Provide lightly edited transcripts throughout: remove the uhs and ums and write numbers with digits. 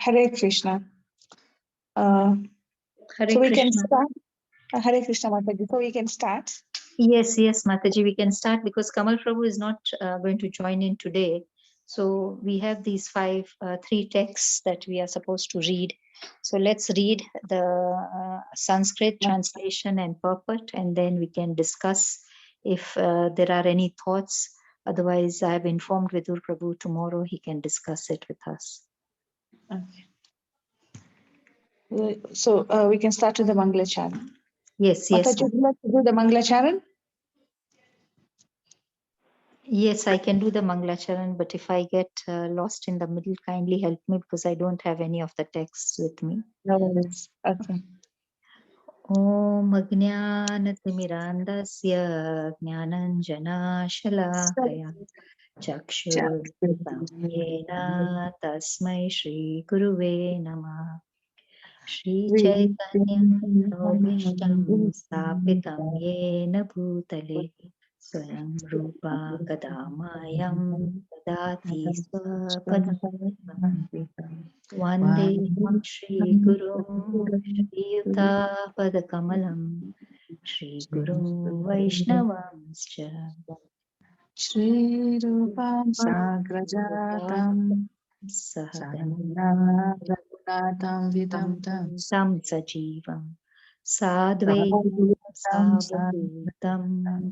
Hare Krishna. Hare So we Krishna. can start. Hare Krishna Mataji. So we can start. Yes, Mataji, we can start because Kamal Prabhu is not going to join in today. So we have these three texts that we are supposed to read. So let's read the Sanskrit translation and purport, and then we can discuss if there are any thoughts. Otherwise, I have informed Vidur Prabhu tomorrow. He can discuss it with us. Okay. So we can start with the Mangala Charan. Yes. Mataji, would you like to do the Mangala Charan? Yes, I can do the Mangalacharan, but if I get lost in the middle, kindly help me because I don't have any of the texts with me. No worries. Okay. Om Ajnanatimirandasya Jnananjanashalakaya Chakshurtam Yena Tasmai Shri Guruve Namah Shri Chaitanyam Manobishtam Stapitam Yena Bhutale Swayam Rupa Kadamayam Dadati Swapadam Vandeham Shri Guru Shri Yuta Padakamalam Shri Guru Vaishnavamscha Shri Rupam Sagrajatam Sahagana Raghunatam Vidam Tam Tam Sajivam Sadvaitam Savadhutam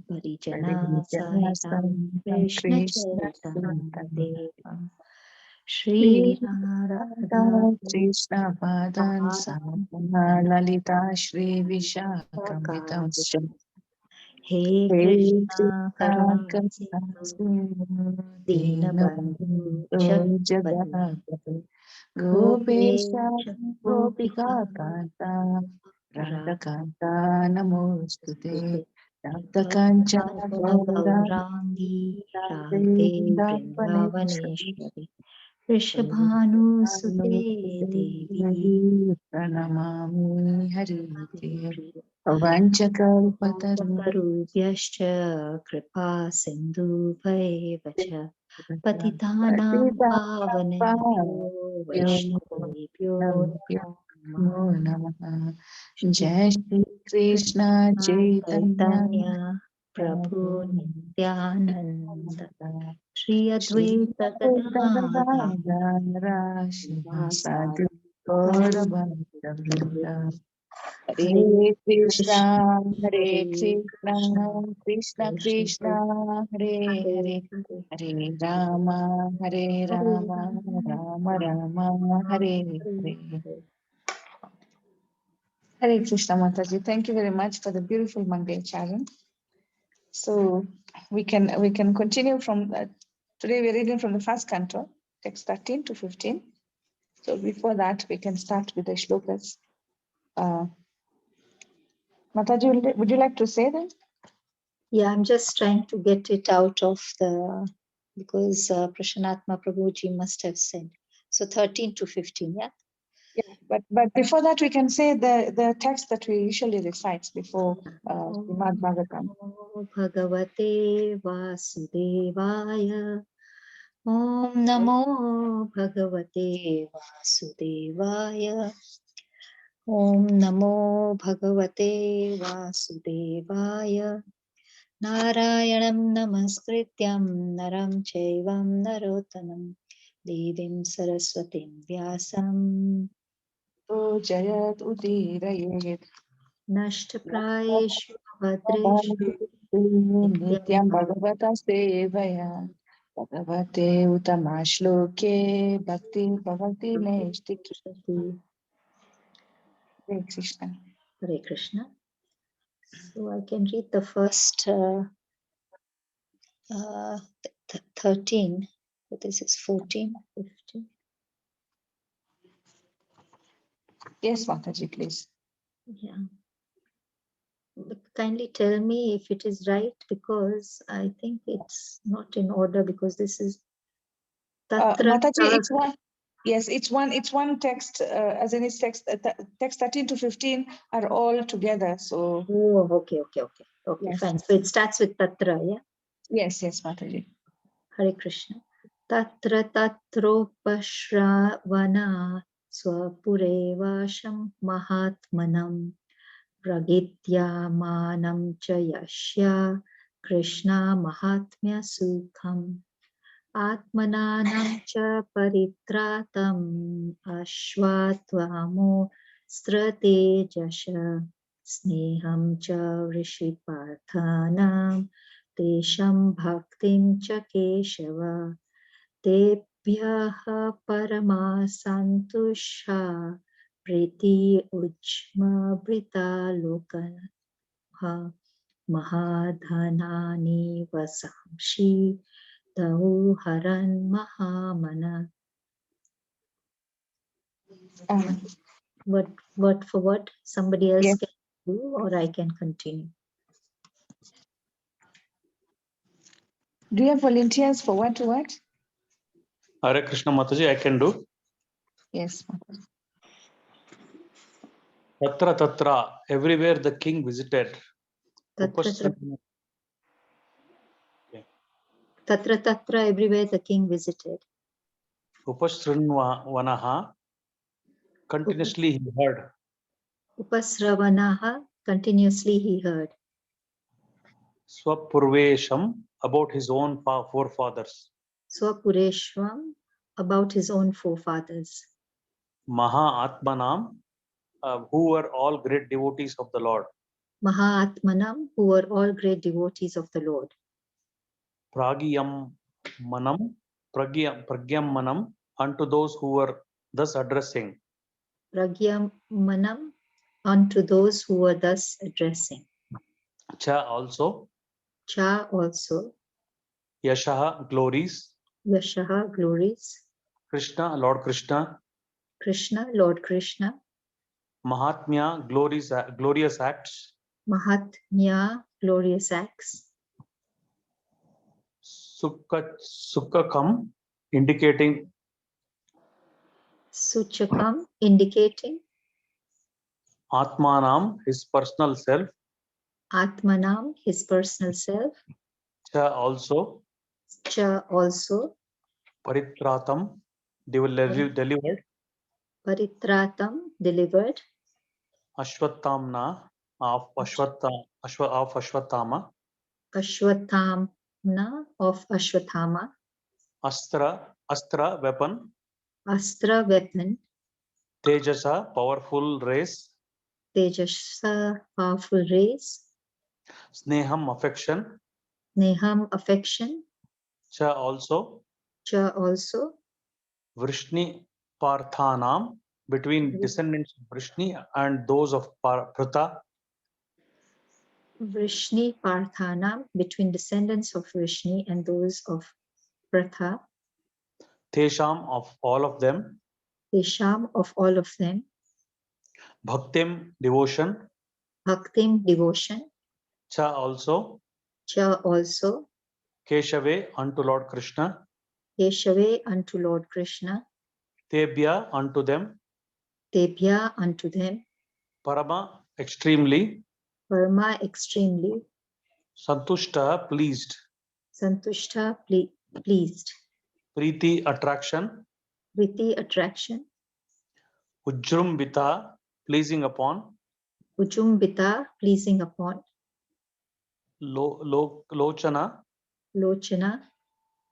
Parijana Sahitam Krishna Chaitanya Devam Shri Radha Krishna Padan Sadhana Lalita Shri Vishakamitam He Krishna Karuna Dinabandhu Jagapati Gopesha Gopika Gopika Kanta Radhakanta Namostute Raptakanchana Gaurangi Radhe Vrindavaneshwari Rishabhanu Sute Devi Pranamami Harite Vanchakalpataru Karubhyascha Kripa Sindhu Bhaivacha Patitanam Pavanebhyo Vaishnavebhyo Namo Namaha Jai Shri Krishna Chaitanya Chaitanya Prabhu Nityananda Shri Advaita Gadadhara Sadi Gaurabhakta Hare Krishna, Hare Krishna, Krishna Krishna, Hare Hare, Hare Rama, Hare Rama, Rama Rama, Hare Hare. Hare Krishna Mataji, thank you very much for the beautiful Mangal Charan. So we can continue from today we're reading from the first canto, text 13 to 15. So before that, we can start with the shlokas. Mataji, would you like to say them? Yeah, I'm just trying to get it out of because Prashanatma Prabhuji must have said. So 13 to 15, yeah? Yeah, but before that, we can say the text that we usually recite before Srimad Bhagavatam. Bhagavate Vasudevaya Om Namo Bhagavate Vasudevaya Om Namo Bhagavate Vasudevaya Narayanam Namaskrityam Naram Chaivam Narottanam Devim Saraswatim Vyasam Jayat Udirayet Nashtaprayeshu Bhadreshu Nityam Bhagavata Sevaya Bhagavate Utamashloke Bhakti Bhagavati Neshtiki. Hare Krishna. Hare Krishna. So I can read the first 13, but this is 14, 15. Yes, Mataji, please. Yeah. But kindly tell me if it is right because I think it's not in order because this is Mataji, it's one. Yes, it's one text, as in its text, text 13 to 15 are all together. So. Oh, okay, yes. Fine. So it starts with Tatra, yeah? Yes, Mataji. Hare Krishna. Tatra Tatropashravana स्वपुरे वाशं महात्मनं प्रगिद्यामानं च यस्य कृष्णा महात्म्य सुखम् आत्मनानं च परित्रातम् अश्वात्थामो स्त्रतेजश स्नेहं च ऋषिपार्थानां तेषां भक्तिं च केशव तेभ्यः परमा सन्तुष्टा प्रीति उज्मवृता लोकः महाधनानि वसांसि तौ हरन् महामना. Word for word, somebody else Yes. can do or I can continue. Do you have volunteers for what to what? Hare Krishna Mataji, I can do. Yes. Tatra Tatra, everywhere the king visited. Tatra Tatra, everywhere the king visited. Upasrinvanaha, continuously he heard. Upasravanaha, continuously he heard. Swapurvesham, about his own forefathers. Swapureshwam, about his own forefathers. Maha Atmanam, who were all great devotees of the Lord. Mahatmanam, who were all great devotees of the Lord. Pragyam Manam, unto those who were thus addressing. Pragyam Manam, unto those who were thus addressing. Cha also. Cha also. Yashaha, glories. Yashaha, glories. Krishna, Lord Krishna. Krishna, Lord Krishna. Mahatmya, glorious acts. Mahatmya, glorious acts. Sukkakam, indicating. Suchakam, indicating. Atmanam, his personal self. Atmanam, his personal self. Cha also. Cha also. Paritratam, delivered. Paritratam, delivered. Ashwattamna, of Ashwatthama. Ashwatthama, of Ashwathama. Astra, weapon. Astra, weapon. Tejasa, powerful race. Tejasa, powerful race. Sneham, affection. Neham, affection. Cha also. Cha also. Vrishni Parthanam, between descendants of Vrishni and those of Pratha. Vrishni Parthanam, between descendants of Vrishni and those of Pratha. Tesham, of all of them. Tesham, of all of them. Bhaktim, devotion. Bhaktim, devotion. Cha also. Cha also. Keshave, unto Lord Krishna. Keshave, unto Lord Krishna. Tebhya, unto them. Tebhya, unto them. Parama, extremely. Parma, extremely. Santushta, pleased. Santushta, pleased. Priti, attraction. Priti, attraction. Ujrumbita, pleasing upon. Ujumbita, pleasing upon. Lochana, Lochana,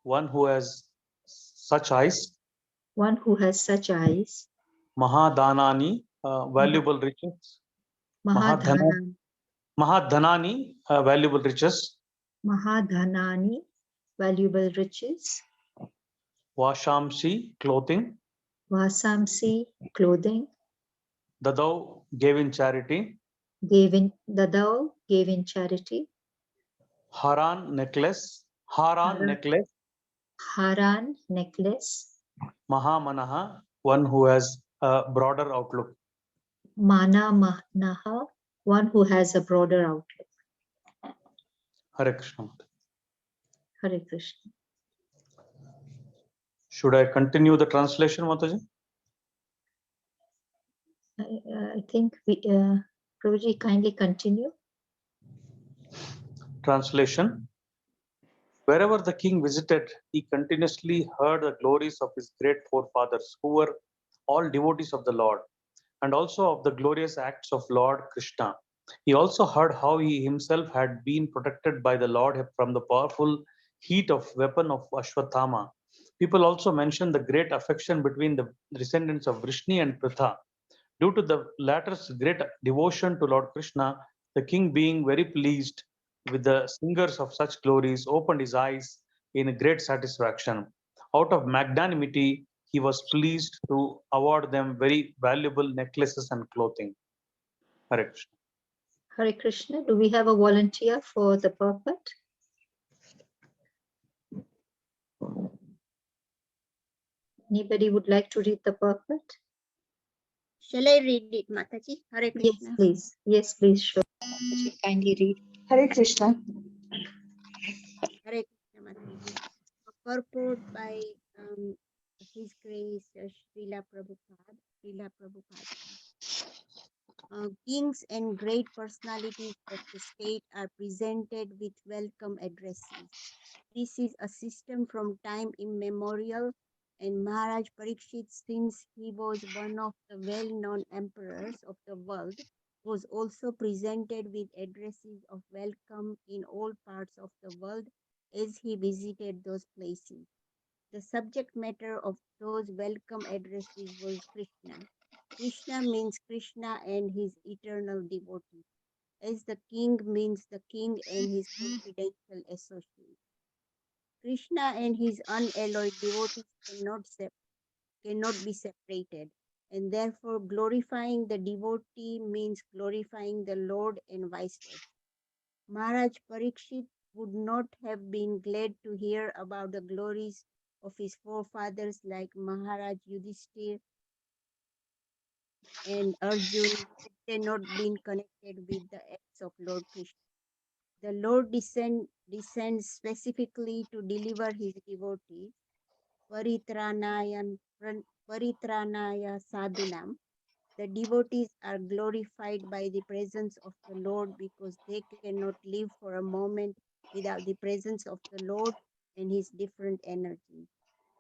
one who has such eyes. one who has such eyes. Mahadhanani, valuable riches. Mahadhanani, Mahadhanani, valuable riches. Mahadhanani, valuable riches. Vashamsi, clothing. Vasamsi, clothing. Dadau, gave in charity. Dadao, gave in charity. Haran, necklace. Haran, necklace. Haran, necklace. Mahamanaha, one who has a broader outlook. Mana Manaha, one who has a broader outlook. Hare Krishna. Hare Krishna. Should I continue the translation, Mataji? I think Prabhuji, kindly continue. Translation. Wherever the king visited, he continuously heard the glories of his great forefathers, who were all devotees of the Lord, and also of the glorious acts of Lord Krishna. He also heard how he himself had been protected by the Lord from the powerful heat of weapon of Ashwatthama. People also mention the great affection between the descendants of Vrishni and Pritha. Due to the latter's great devotion to Lord Krishna, the king, being very pleased with the singers of such glories, opened his eyes in great satisfaction. Out of magnanimity, he was pleased to award them very valuable necklaces and clothing. Hare Krishna. Hare Krishna. Do we have a volunteer for the purport? Anybody would like to read the purport? Shall I read it, Mataji? Hare Yes, Krishna. please. Yes, please. Sure. Mataji, kindly read. Hare Krishna. Hare Krishna, Mataji. A purport by His Grace Srila Prabhupada. Srila Prabhupada. Kings and great personalities of the state are presented with welcome addresses. This is a system from time immemorial, and Maharaj Parikshit, since he was one of the well-known emperors of the world, was also presented with addresses of welcome in all parts of the world as he visited those places. The subject matter of those welcome addresses was Krishna. Krishna means Krishna and his eternal devotee, as the king means the king and his confidential associate. Krishna and his unalloyed devotees cannot be separated, and therefore glorifying the devotee means glorifying the Lord and vice versa. Maharaj Parikshit would not have been glad to hear about the glories of his forefathers like Maharaj Yudhishthir and Arjun had they not been connected with the acts of Lord Krishna. The Lord descends specifically to deliver his devotees, Paritranaya Sadhunam. The devotees are glorified by the presence of the Lord because they cannot live for a moment without the presence of the Lord and his different energies.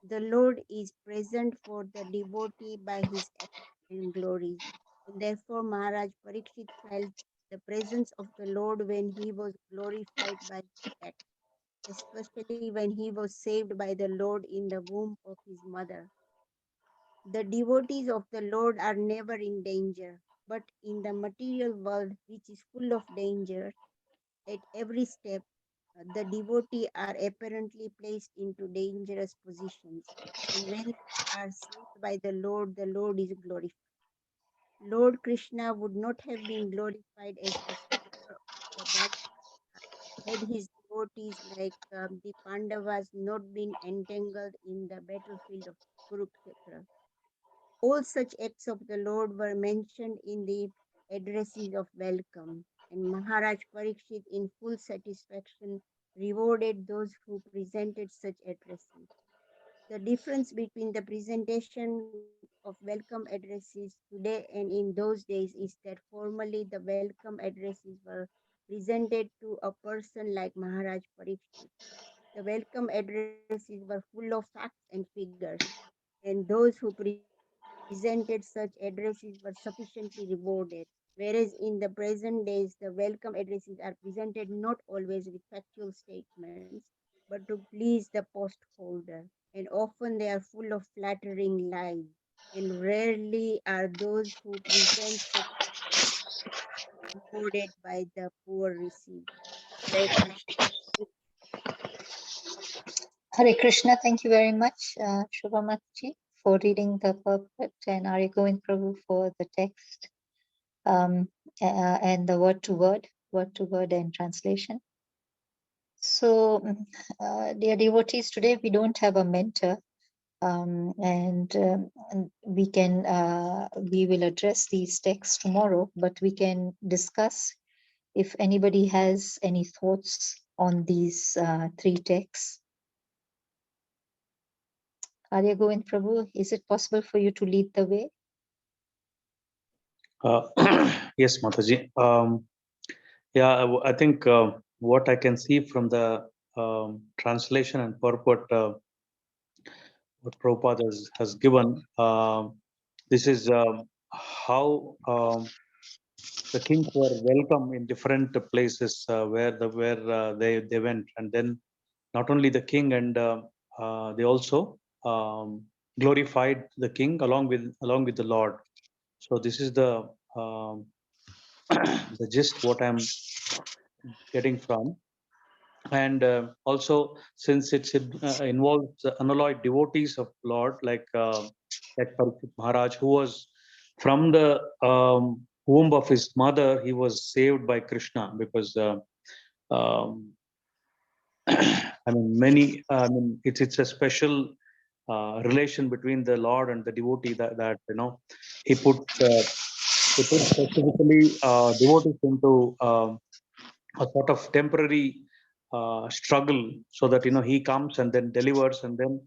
The Lord is present for the devotee by his acts and glories. And therefore, Maharaj Parikshit felt the presence of the Lord when he was glorified by his acts, especially when he was saved by the Lord in the womb of his mother. The devotees of the Lord are never in danger, but in the material world, which is full of danger, at every step, the devotee are apparently placed into dangerous positions. And when they are saved by the Lord is glorified. Lord Krishna would not have been glorified as the savior of the body had his devotees like the Pandavas not been entangled in the battlefield of Kurukshetra. All such acts of the Lord were mentioned in the addresses of welcome, and Maharaj Parikshit, in full satisfaction, rewarded those who presented such addresses. The difference between the presentation of welcome addresses today and in those days is that formerly the welcome addresses were presented to a person like Maharaj Parikshit. The welcome addresses were full of facts and figures, and those who presented such addresses were sufficiently rewarded. Whereas in the present days, the welcome addresses are presented not always with factual statements, but to please the post holder. And often they are full of flattering lies. And rarely are those who present such rewarded by the poor receiver. Hare Krishna. Hare Krishna. Thank you very much, Shubha Mataji, for reading the purport, and Arya Govind Prabhu for the text and the word to word and translation. So, dear devotees, today we don't have a mentor, and we will address these texts tomorrow, but we can discuss if anybody has any thoughts on these three texts. Arya Govind Prabhu, is it possible for you to lead the way? Yes, Mataji. Yeah, I think what I can see from the translation and purport what Prabhupada has given, This is how the kings were welcome in different places where they went, and then not only the king, and they also glorified the king along with the Lord. So this is the the gist what I'm getting from. And also, since involves unalloyed devotees of Lord, like Parikshit Maharaj, who was from the womb of his mother, he was saved by Krishna, because um, I mean, it's a special relation between the Lord and the devotee, that he put uh, he put specifically devotees into a sort of temporary struggle, so that he comes and then delivers, and then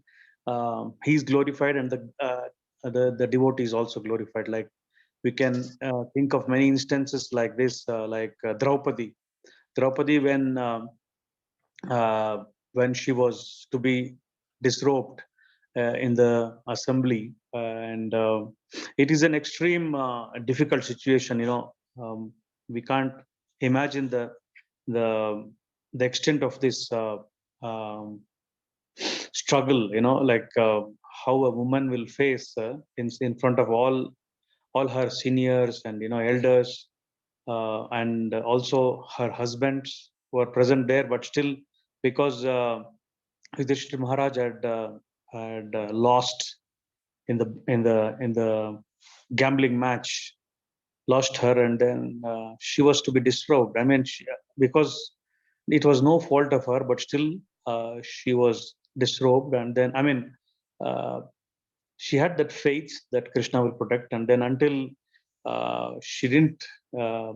he's glorified, and the devotee is also glorified. Like, we can think of many instances like this, Draupadi, when she was to be disrobed in the assembly, and it is an extreme difficult situation. We can't imagine the the extent of this struggle. How a woman will face in front of all her seniors and elders, and also her husbands who are present there, but still, because Yudhishthira Maharaj had lost in the gambling match, lost her, and then she was to be disrobed. I mean, because it was no fault of her, but still she was disrobed, and then, I mean, uh, she had that faith that Krishna will protect, and then until she didn't uh,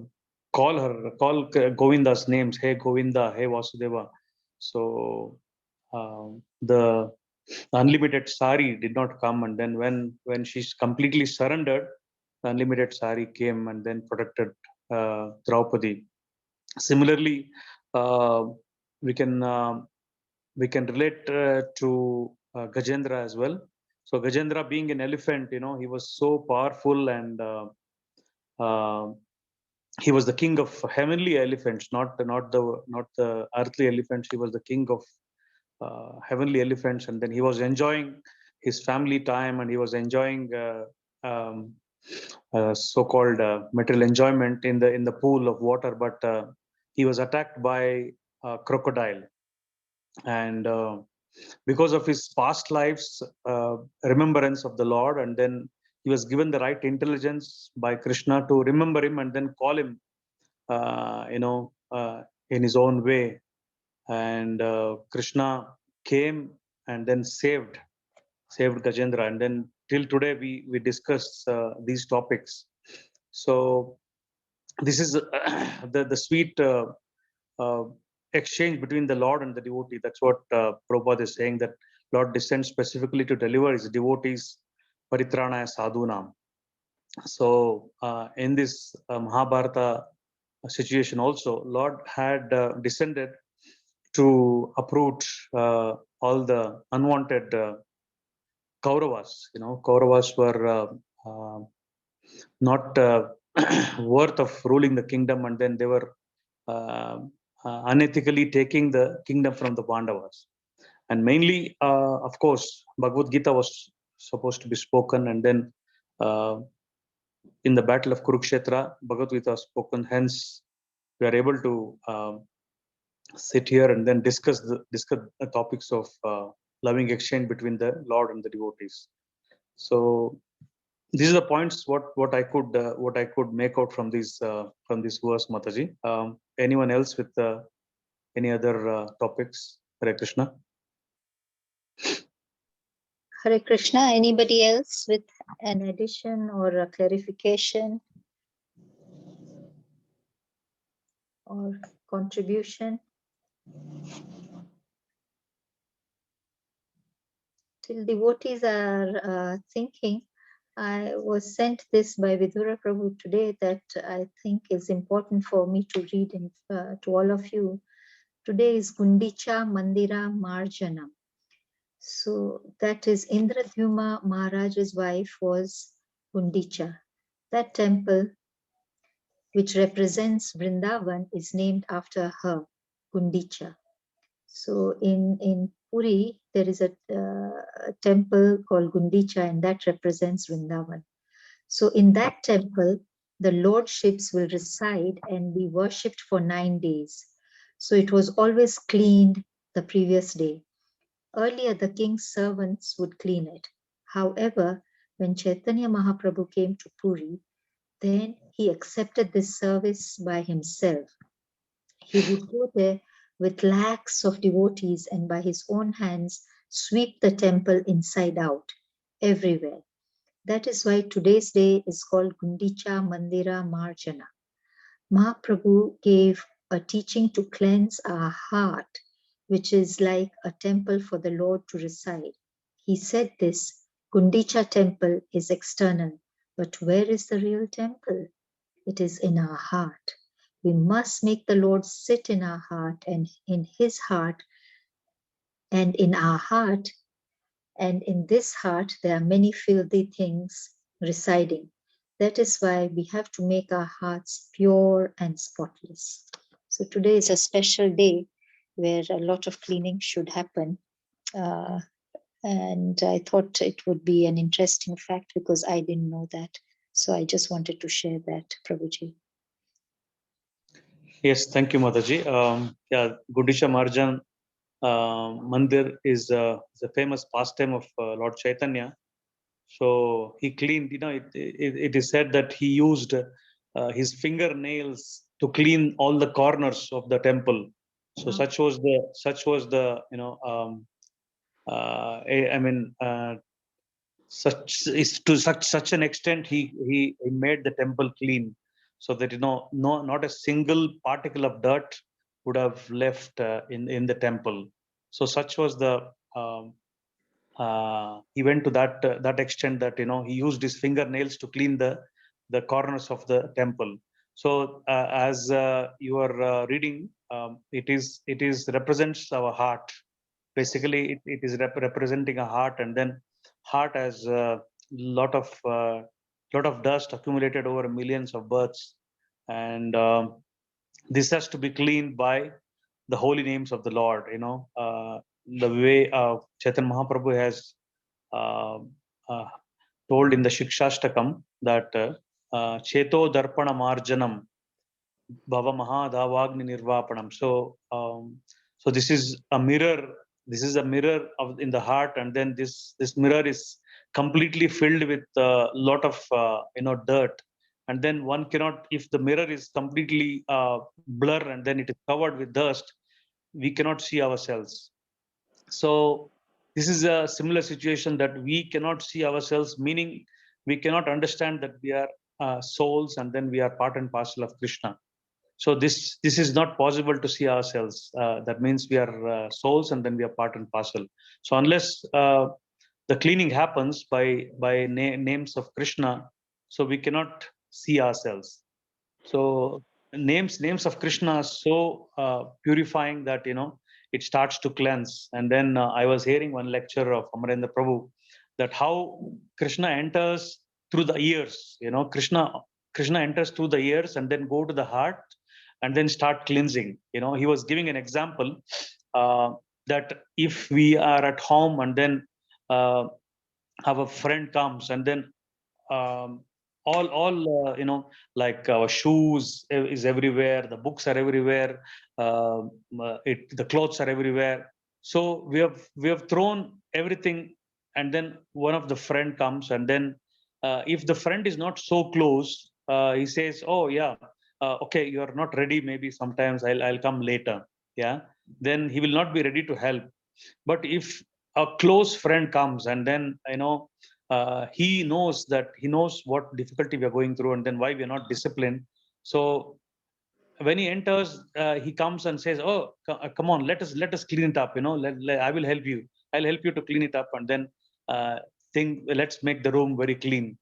call Govinda's names, hey Govinda, hey Vasudeva. So the unlimited sari did not come, and then when she's completely surrendered, the unlimited sari came and then protected Draupadi. Similarly, uh, we can relate to Gajendra as well. So Gajendra, being an elephant, he was so powerful, and uh, he was the king of heavenly elephants, not the earthly elephants. He was the king of heavenly elephants, and then he was enjoying his family time, and he was enjoying so-called material enjoyment in the pool of water. But he was attacked by a crocodile, and because of his past lives, remembrance of the Lord, and then he was given the right intelligence by Krishna to remember him and then call him, in his own way. And Krishna came and then saved Gajendra, and then till today we discuss these topics. So this is the sweet uh, exchange between the Lord and the devotee. That's what Prabhupada is saying, that Lord descends specifically to deliver his devotees, Paritranaya Sadhunam. So in this Mahabharata situation also, Lord had descended to uproot all the unwanted Kauravas. Kauravas were not worth of ruling the kingdom, and then they were uh, unethically taking the kingdom from the Pandavas. And mainly, of course, Bhagavad Gita was supposed to be spoken, and then uh, in the battle of Kurukshetra, Bhagavad Gita was spoken. Hence, we are able to sit here and then discuss the topics of loving exchange between the Lord and the devotees. So these are the points what I could make out from this verse, Mataji. Anyone else with any other topics? Hare Krishna. Hare Krishna. Anybody else with an addition or a clarification or contribution? Till devotees are thinking, I was sent this by Vidura Prabhu today that I think is important for me to read to all of you. Today is Gundicha Mandira Marjanam. So that is Indradyuma Maharaj's wife was Gundicha. That temple, which represents Vrindavan, is named after her, Gundicha. So in Puri, there is a temple called Gundicha, and that represents Vrindavan. So in that temple, the lordships will reside and be worshipped for 9 days. So it was always cleaned the previous day. Earlier, the king's servants would clean it. However, when Chaitanya Mahaprabhu came to Puri, then he accepted this service by himself. He would go there with lakhs of devotees and by his own hands sweep the temple inside out, everywhere. That is why today's day is called Gundicha Mandira Marjana. Mahaprabhu gave a teaching to cleanse our heart, which is like a temple for the Lord to reside. He said this, Gundicha temple is external, but where is the real temple? It is in our heart. We must make the Lord sit in our heart and in his heart and in our heart. And in this heart, there are many filthy things residing. That is why we have to make our hearts pure and spotless. So today is a special day where a lot of cleaning should happen. And I thought it would be an interesting fact because I didn't know that. So I just wanted to share that, Prabhuji. Yes, thank you, Mataji. Yeah, Gundisha Marjan Mandir is the famous pastime of Lord Chaitanya. So he cleaned, it is said that he used his fingernails to clean all the corners of the temple. So such was the I mean, such an extent he made the temple clean, so that not a single particle of dirt would have left in the temple. So such was the he went to that extent that he used his fingernails to clean the corners of the temple. So as you are reading, it is represents our heart. Basically it is representing a heart, and then heart has a lot of dust accumulated over millions of births, and this has to be cleaned by the holy names of the Lord. The way Chaitanya Mahaprabhu has uh, uh, told in the Shikshashtakam that Cheto Darpana Marjanam Bhava Mahadhavagni Nirvapanam. So this is a mirror. This is a mirror in the heart, and then this mirror is completely filled with a lot of dirt, and then one cannot, if the mirror is completely blur and then it is covered with dust, we cannot see ourselves. So this is a similar situation, that we cannot see ourselves, meaning we cannot understand that we are souls and then we are part and parcel of Krishna. So this is not possible to see ourselves. That means we are souls and then we are part and parcel. So unless the cleaning happens by names of Krishna, so we cannot see ourselves. So names of Krishna are so purifying that it starts to cleanse. And then I was hearing one lecture of Amarendra Prabhu, that how Krishna enters through the ears. Krishna enters through the ears and then go to the heart and then start cleansing. He was giving an example that if we are at home and then our friend comes, and then um, all like our shoes is everywhere, the books are everywhere, the clothes are everywhere. So we have thrown everything, and then one of the friend comes, and then if the friend is not so close, he says, oh yeah, okay, you are not ready, maybe sometimes I'll come later. Yeah, then he will not be ready to help. But if a close friend comes, and then he knows what difficulty we are going through, and then why we are not disciplined. So when he enters, he comes and says, oh, come on, let us clean it up. I will help you. I'll help you to clean it up, and then let's make the room very clean.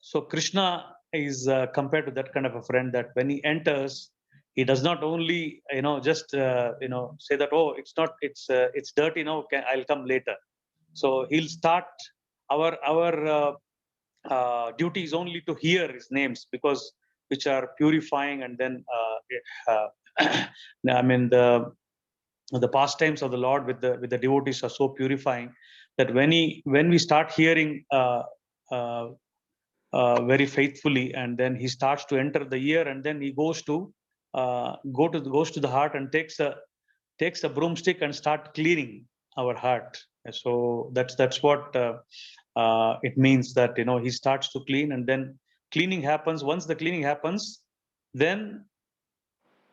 So Krishna is compared to that kind of a friend, that when he enters, he does not only just say that, oh, it's dirty now, I'll come later. So he'll start our duty is only to hear his names, because which are purifying, and then I mean the pastimes of the Lord with the devotees are so purifying that when we start hearing uh, very faithfully, and then he starts to enter the ear, and then he goes to goes to the heart and takes a broomstick and start cleaning our heart. So that's what it means, that he starts to clean, and then cleaning happens. Once the cleaning happens, then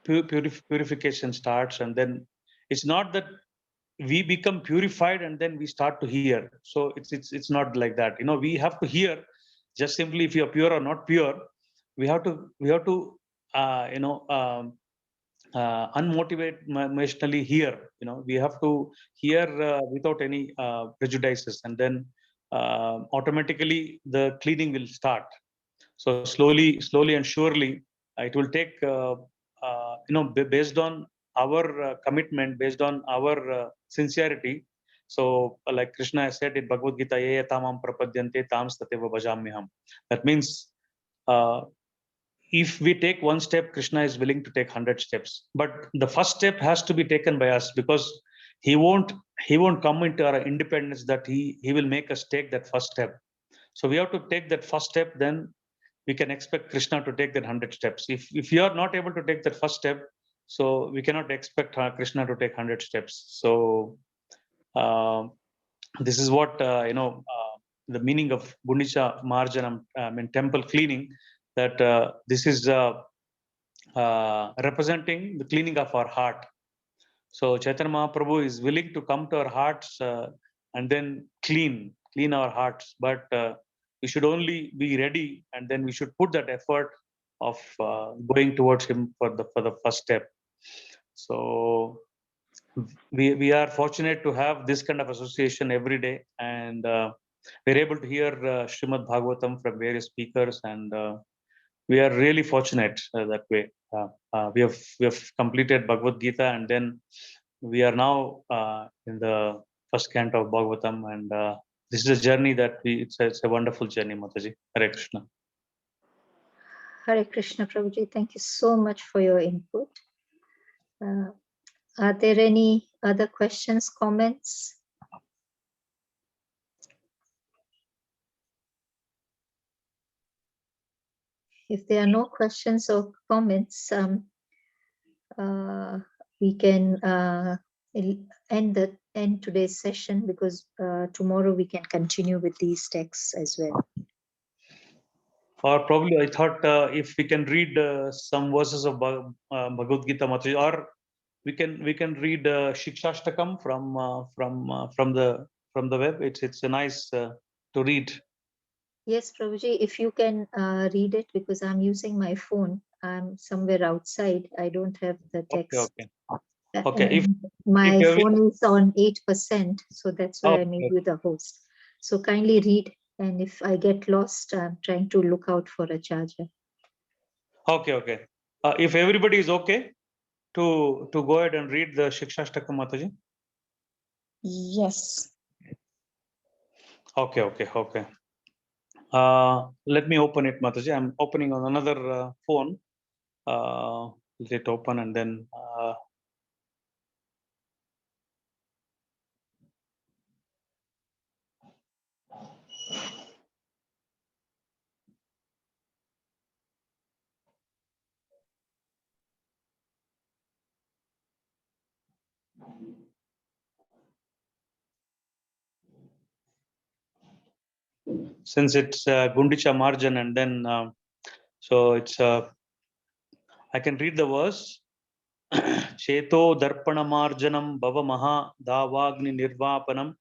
purification starts, and then it's not that we become purified and then we start to hear. So it's not like that. We have to hear just simply if you're pure or not pure. We have to unmotivationally hear. We have to hear without any prejudices, and then automatically the cleaning will start. So slowly and surely, it will take based on our commitment, based on our sincerity. So like Krishna has said in Bhagavad Gita, "Ye tamam prapadyante tam stateva bhajamyaham." That means uh, if we take one step, Krishna is willing to take 100 steps, but the first step has to be taken by us, because he won't come into our independence that he will make us take that first step. So we have to take that first step, then we can expect Krishna to take that 100 steps. If you are not able to take that first step, so we cannot expect Krishna to take 100 steps. So uh, this is what the meaning of Gundicha Marjanam, in temple cleaning, that this is representing the cleaning of our heart. So Chaitanya Mahaprabhu is willing to come to our hearts and then clean our hearts. But we should only be ready, and then we should put that effort of going towards him for the first step. So we are fortunate to have this kind of association every day, and we're able to hear Srimad Bhagavatam from various speakers, and we are really fortunate that way. We have completed Bhagavad Gita, and then we are now in the first canto of Bhagavatam, and this is a journey that it's a wonderful journey, Mataji. Hare Krishna. Hare Krishna, Prabhuji. Thank you so much for your input. Are there any other questions, comments? If there are no questions or comments, we can end today's session, because tomorrow we can continue with these texts as well. Or probably I thought if we can read some verses of Bhagavad Gita, Mataji, or we can read Shikshashtakam from the web. It's a nice to read. Yes, Prabhuji, if you can read it, because I'm using my phone. I'm somewhere outside. I don't have the text. Okay. If my phone is on 8%, so that's why I made you the host. So kindly read, and if I get lost, I'm trying to look out for a charger. Okay. If everybody is okay to go ahead and read the Shikshashtakam, Mataji. Yes. Okay. Let me open it, Mataji. I'm opening on another phone. Let it open, and then since it's Gundicha Marjan, and then so it's I can read the verse. Cheto darpana marjanam bhava maha davagni nirvapanam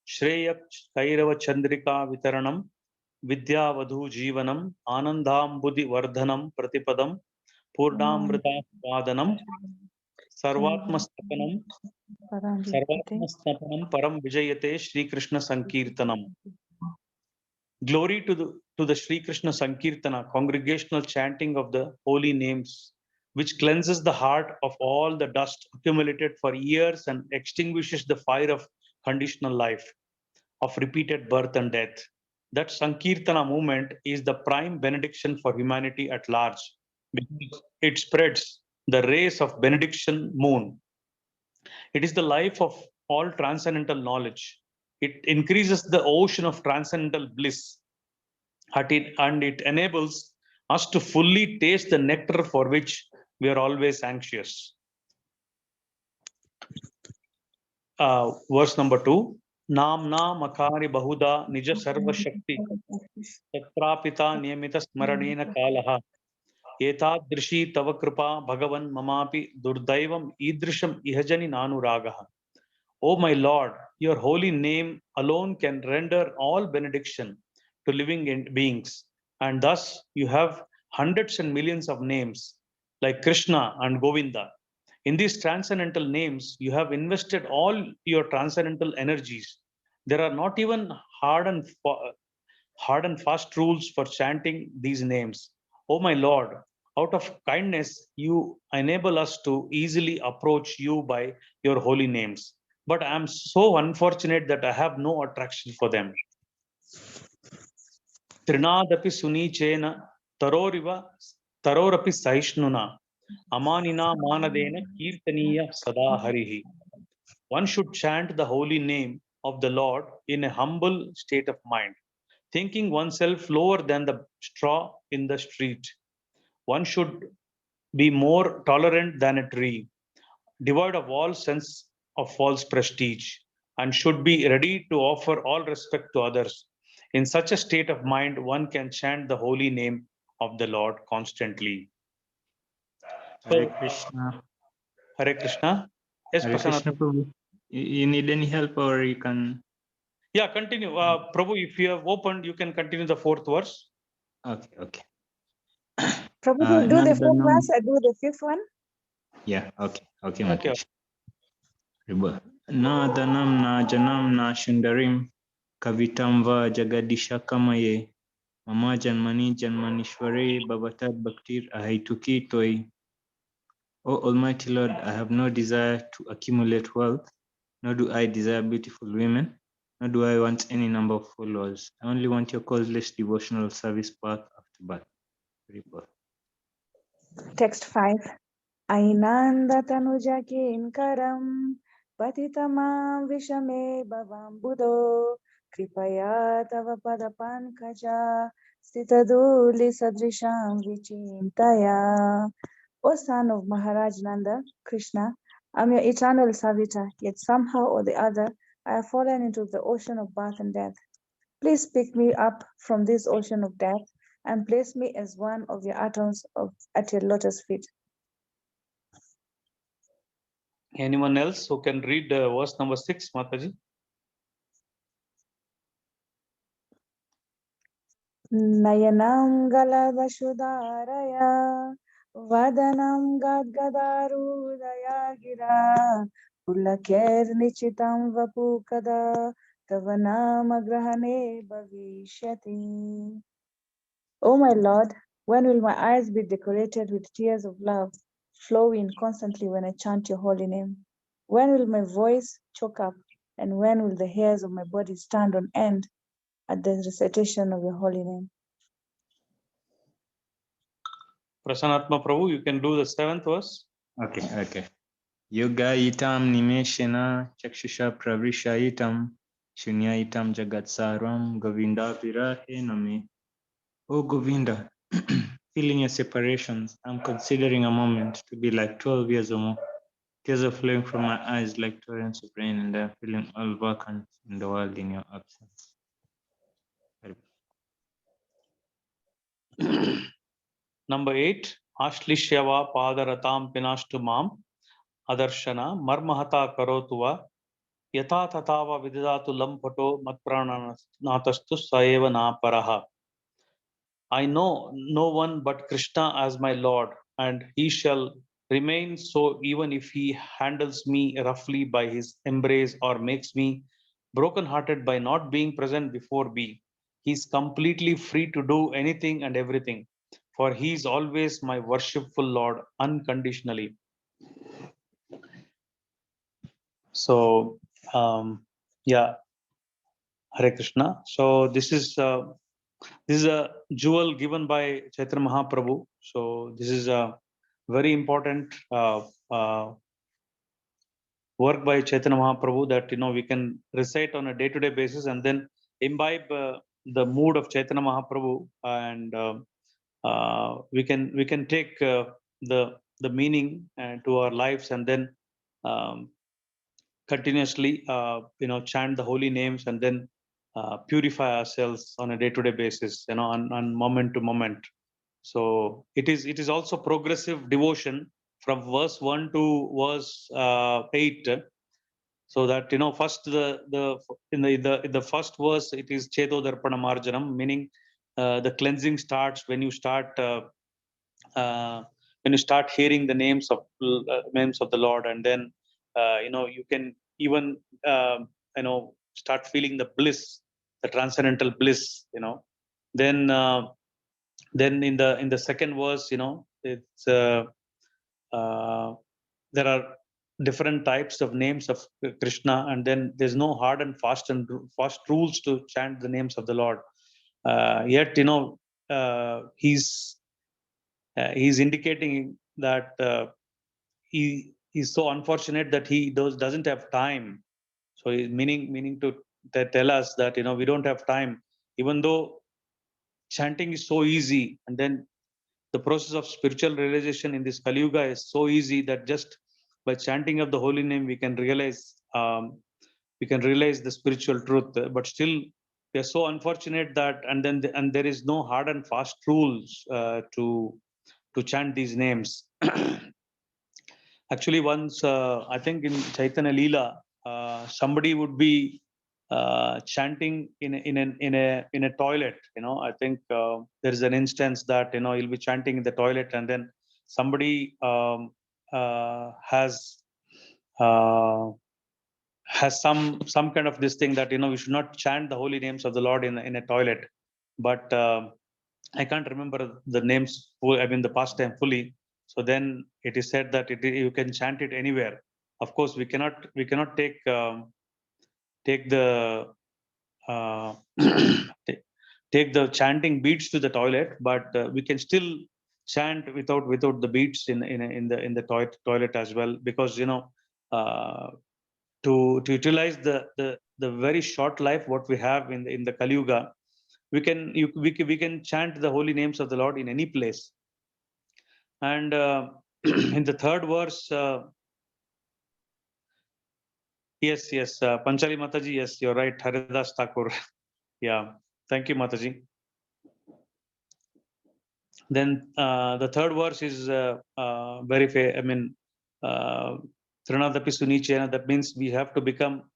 shreya kairava chandrika vitaranam vidya vadhu jivanam anandambudhi vardhanam pratipadam purnamrita vadanam sarvatmastapanam param vijayate Shri Krishna Sankirtanam. Glory to the Sri Krishna Sankirtana, congregational chanting of the holy names, which cleanses the heart of all the dust accumulated for years and extinguishes the fire of conditional life, of repeated birth and death. That Sankirtana movement is the prime benediction for humanity at large because it spreads the rays of benediction moon. It is the life of all transcendental knowledge. It increases the ocean of transcendental bliss and it enables us to fully taste the nectar for which we are always anxious. Verse number 2. Namna makari bahuda nija sarva shakti tatrapita niyamita smaranena kalaha etadrishi tava kripa bhagavan mamapi durdaivam idrisham ihajani nanuragaha. O my Lord, your holy name alone can render all benediction to living beings. And thus you have hundreds and millions of names like Krishna and Govinda. In these transcendental names, you have invested all your transcendental energies. There are not even hard and fast rules for chanting these names. Oh my Lord, out of kindness, you enable us to easily approach you by your holy names. But I am so unfortunate that I have no attraction for them. Trinadapi Sunichena Taroriva Tarorapi Saishnuna Amanina Manadena Kirtaniya Sada Harihi. One should chant the holy name of the Lord in a humble state of mind, thinking oneself lower than the straw in the street. One should be more tolerant than a tree, devoid of all sense of false prestige, and should be ready to offer all respect to others. In such a state of mind, one can chant the holy name of the Lord constantly. Hare So, Krishna. Hare Krishna. Yes, Hare Prasanna. Krishna, Prabhu. You need any help or you can? Yeah, continue. Prabhu, if you have opened, you can continue the fourth verse. Okay, okay. Prabhuji, do the fourth Nandanam. verse, I do the fifth one. Yeah, okay, okay, Okay. Mataji. Nadanam na janam na shundarim kavitam va jagadisha kamaye mama janmani janmanishware bhavatat bhaktir ahaituki toi. O Almighty Lord, I have no desire to accumulate wealth, nor do I desire beautiful women, nor do I want any number of followers. I only want your causeless devotional service birth after birth. Rebirth. Text 5. Ainanda tanuja kinkaram patitamam vishame bhavambudo kripaya tava padapankaja sitaduli sadrisham vichintaya. O son of Maharaj Nanda, Krishna, I'm your eternal servitor, yet somehow or the other I have fallen into the ocean of birth and death. Please pick me up from this ocean of death and place me as one of your atoms at your lotus feet. Anyone else who can read verse number 6, Mataji? Nayanam galadashudaraya vadanam gadgadarudaya gira pulaker nichitam vapukada tavanam agrahane bhavishyati. O my Lord, when will my eyes be decorated with tears of love, flowing constantly when I chant your holy name? When will my voice choke up, and when will the hairs of my body stand on end at the recitation of your holy name? Prasanatma Prabhu, you can do the 7th verse. Okay, okay. Yoga itam nimeshena chakshusha pravisha itam shunya itam jagatsaram govinda virahe name. Oh Govinda, feeling your separations, I'm considering a moment to be like 12 years or more. Tears are flowing from my eyes like torrents of rain, and I'm feeling all vacant in the world in your absence. Number 8, Ashlishyava Padaratam Pinashtu Mam Adarshana Marmahata Karotuva Yata Tatava Vidatu Lampato Matpranatastu Saeva Naparaha. I know no one but Krishna as my Lord, and he shall remain so even if he handles me roughly by his embrace or makes me broken-hearted by not being present before me. He is completely free to do anything and everything, for he is always my worshipful Lord unconditionally. So, yeah, Hare Krishna. So this is a jewel given by Chaitanya Mahaprabhu. So this is a very important work by Chaitanya Mahaprabhu that we can recite on a day-to-day basis and then imbibe the mood of Chaitanya Mahaprabhu, and we can take the meaning to our lives, and then um, continuously chant the holy names, and then purify ourselves on a day-to-day basis, on moment to moment. So it is also progressive devotion from verse 1 to verse 8. So that first the in the first verse it is cheto darpana marjanam, meaning the cleansing starts uh, when you start hearing the names of the Lord, and then you can even start feeling the bliss, the transcendental bliss. Then in the second verse, it's uh, there are different types of names of Krishna, and then there's no hard and fast rules to chant the names of the Lord. Yet he's indicating that he's so unfortunate that he doesn't have time. So he's meaning to tell us that we don't have time, even though chanting is so easy, and then the process of spiritual realization in this Kali Yuga is so easy that just by chanting of the holy name we can realize the spiritual truth. But still, we are so unfortunate that and there is no hard and fast rules to chant these names. Actually, once I think in Chaitanya Leela, somebody would be chanting in a toilet. I think there is an instance that he'll be chanting in the toilet, and then somebody uh, has some kind of this thing that we should not chant the holy names of the Lord in a toilet. But I can't remember the names. I mean the past time fully. So then it is said that you can chant it anywhere. Of course, we cannot take the uh, take the chanting beats to the toilet, but we can still chant without the beats in the toilet as well, because uh, to utilize the very short life what we have in the Kali Yuga, we can chant the holy names of the Lord in any place. And in the third verse, yes, Panchali Mataji, yes, you're right, Haridas Thakur. Yeah, thank you, Mataji. Then the third verse is very fair. I mean, Trinadapi Sunichena, that means we have to become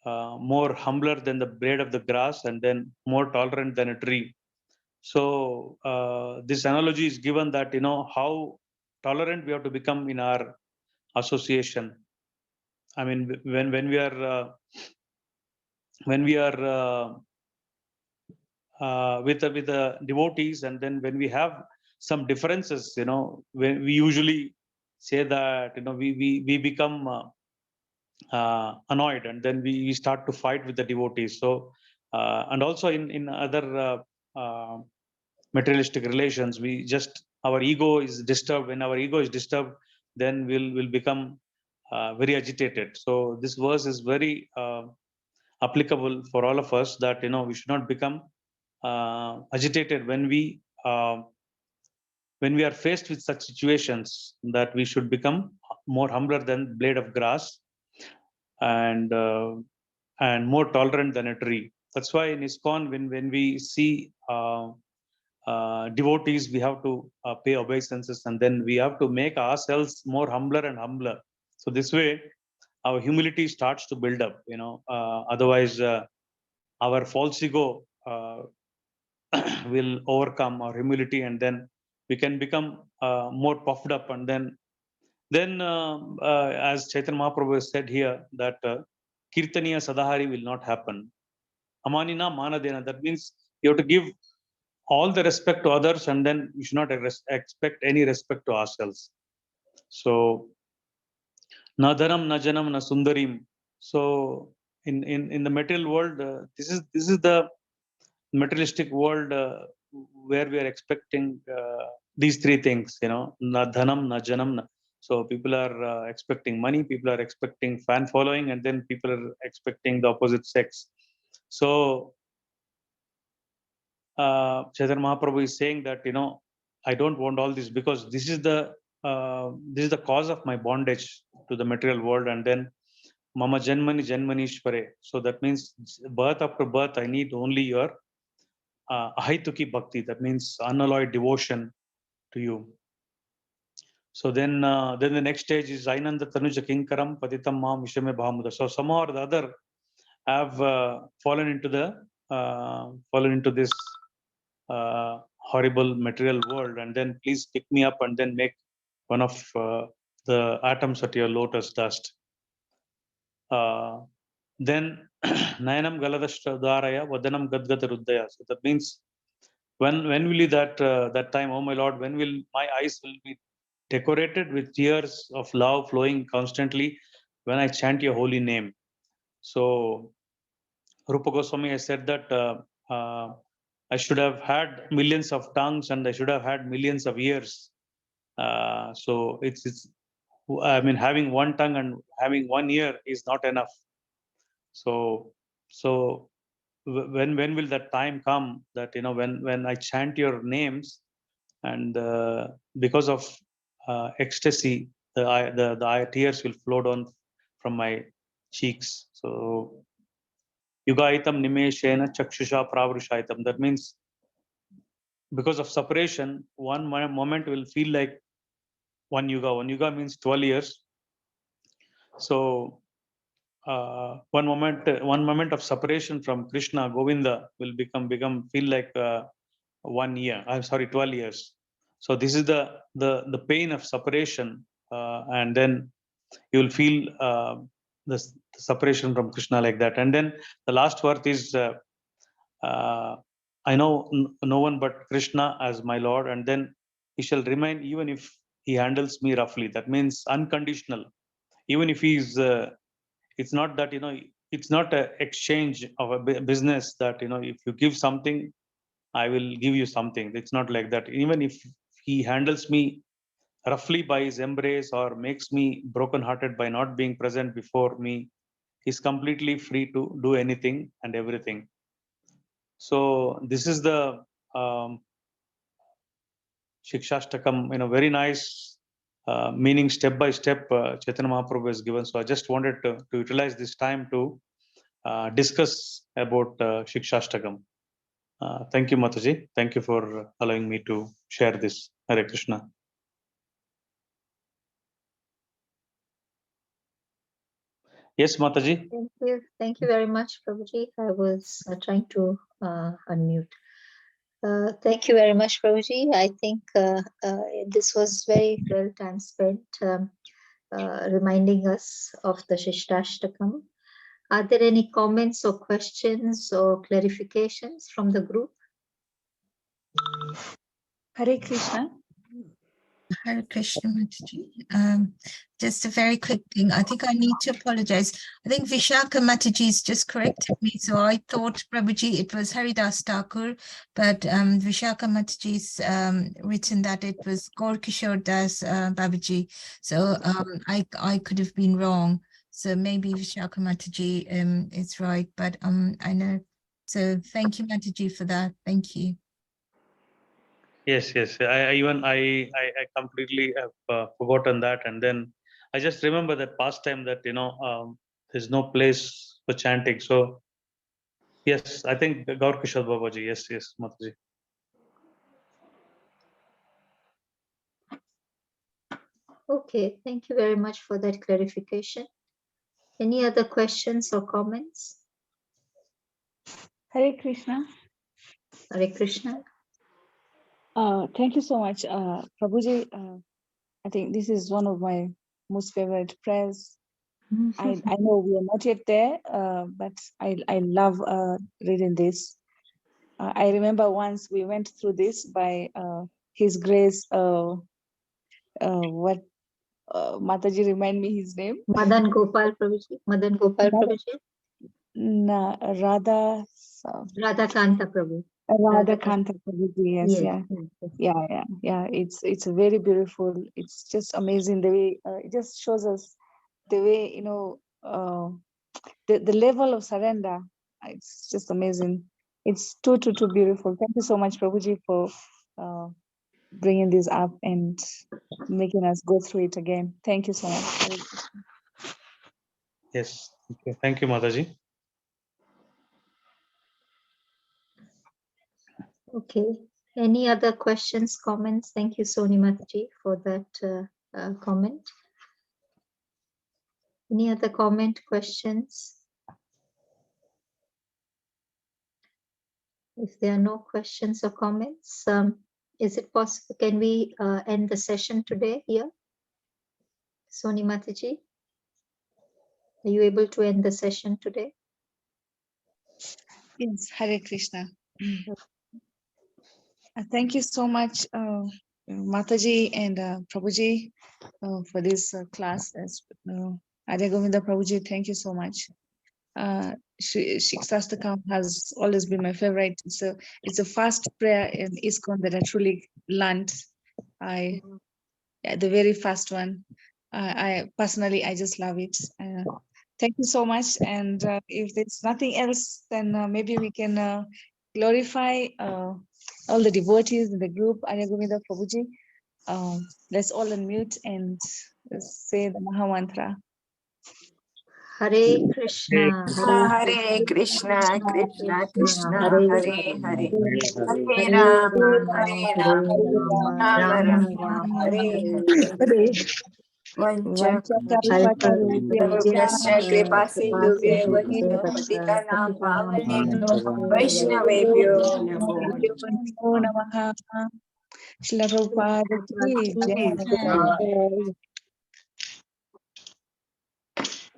more humbler than the blade of the grass, and then more tolerant than a tree. So this analogy is given that how tolerant we have to become in our association. I mean, when we are with the devotees, and then when we have some differences, when we usually say that we become annoyed, and then we start to fight with the devotees. So and also in other materialistic relations, we just our ego is disturbed. When our ego is disturbed, then we'll become very agitated. So this verse is very applicable for all of us, that we should not become agitated when we are faced with such situations, that we should become more humbler than blade of grass, and more tolerant than a tree. That's why in ISKCON, when we see devotees, we have to pay obeisances, and then we have to make ourselves more humbler and humbler. So this way, our humility starts to build up. Otherwise, our false ego will overcome our humility, and then we can become more puffed up, and then as Chaitanya Mahaprabhu said here, that kirtaniya sadahari will not happen. Amanina manadena, that means you have to give all the respect to others, and then we should not expect any respect to ourselves. So nadaram najanam na sundarim. So in the material world, this is the materialistic world where we are expecting these three things, na dhanam, na janam, na. So people are expecting money, people are expecting fan following, and then people are expecting the opposite sex. So Chaitanya Mahaprabhu is saying that, I don't want all this, because this is the cause of my bondage to the material world. And then mama janmani janmanishware. So that means birth after birth, I need only your ahaituki bhakti. That means unalloyed devotion to you. So then the next stage is Ainanda Tanuja Kinkaram Patitam Ma Vishame Bhamuda. So somehow or the other have fallen into this horrible material world, and then please pick me up and then make one of the atoms at your lotus dust. Then Nayanam Galadashtadaraya Vadanam Gadgata Ruddaya. So that means when will you that time, oh my Lord, when will my eyes will be decorated with tears of love flowing constantly when I chant your holy name? So Rupa Goswami has said that I should have had millions of tongues and I should have had millions of ears. So it's I mean, having one tongue and having one ear is not enough. So when will that time come that when I chant your names, and because of ecstasy, the tears will flow down from my cheeks. So Yugaitam nimeshena chakshusha pravrishaitam. That means because of separation, one moment will feel like one yuga. One yuga means 12 years. So one moment of separation from Krishna, Govinda, will feel like 1 year. I'm sorry, 12 years. So this is the pain of separation, and then you will feel the separation from Krishna like that. And then the last word is I know no one but Krishna as my Lord, and then he shall remain even if he handles me roughly. That means unconditional. Even if he's, it's not that, it's not an exchange of a business that, if you give something, I will give you something. It's not like that. Even if he handles me roughly by his embrace or makes me brokenhearted by not being present before me, he's completely free to do anything and everything. So this is the Shikshashtakam, very nice meaning step by step Chaitanya Mahaprabhu has given. So I just wanted to utilize this time to discuss about Shikshashtakam. Thank you, Mataji. Thank you for allowing me to share this. Hare Krishna. Yes, Mataji. Thank you. Thank you very much, Prabhuji. I was trying to unmute. Thank you very much, Prabhuji. I think this was very well time spent reminding us of the Shikshashtakam. Are there any comments or questions or clarifications from the group? Hare Krishna. Hare Krishna, Mataji. Just a very quick thing. I think I need to apologize. I think Vishaka Mataji's just corrected me. So I thought, Prabhuji, it was Haridas Thakur, but Vishaka Mataji's written that it was Gaur Kishore Das Babaji. So I could have been wrong. So maybe Vishaka Mataji is right, but I know. So thank you, Mataji, for that. Thank you. Yes. I completely have forgotten that, and then I just remember that past time that there's no place for chanting. So yes, I think Gaur Kishore Babaji. Yes, Mataji. Okay, thank you very much for that clarification. Any other questions or comments? Hare Krishna. Hare Krishna. Thank you so much, Prabhuji. I think this is one of my most favorite prayers. I know we are not yet there, but I love reading this. I remember once we went through this by His Grace. What Mataji, remind me his name? Madan Gopal Prabhuji. Madan Gopal Prabhuji. Radha Radhakanta Prabhu. Radhakanta Prabhuji. Yes, yeah. yes. Yeah. It's very beautiful. It's just amazing the way it just shows us the way, the level of surrender. It's just amazing. It's too beautiful. Thank you so much, Prabhuji, for bringing this up and making us go through it again. Thank you so much. Hare Krishna. Yes. Okay. Thank you, Mataji. Okay. Any other questions, comments? Thank you, Soni Mataji, for that comment. Any other comment, questions? If there are no questions or comments, is it possible, can we end the session today here? Soni Mataji, are you able to end the session today? Yes, Hare Krishna. Thank you so much, Mataji and Prabhuji, for this class. Arya Govinda Prabhuji, thank you so much. Shiksastakam has always been my favorite. It's a fast prayer in ISKCON that I truly learned. The very first one. I personally, I just love it. Thank you so much. And if there's nothing else, then maybe we can glorify all the devotees in the group. Arya Govinda Prabhuji. Let's all unmute and say the Maha Mantra. Hare Krishna, Hare Krishna, Krishna Krishna, Hare Hare. Hare Hare Rama, Rama, Hare Hare Rama, Rama, Rama Rama Rama, Rama, Hare Hare Hare. Hare. Vanchakalpatarubyascha kripa sindhubhyo Krishna, vaishnavanam pavanebhyo Hare Vaishnavebhyo namo namo. Namaha. Shila Prabhupada ki jai.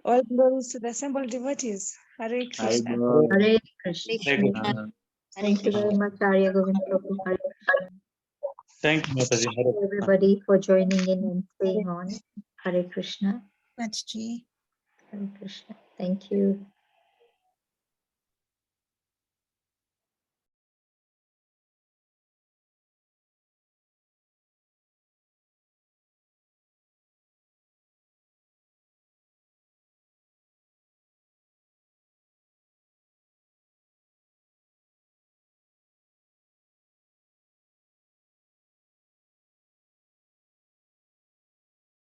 All glories to the assembled devotees. Hare Krishna. Hare Krishna. Hare Krishna. Thank you very much, Arya Govind Prabhu. Hare Krishna. Thank you, Mataji. Hare Thank you, everybody, for joining in and staying on. Hare Krishna. Mataji. Hare Krishna. Thank you.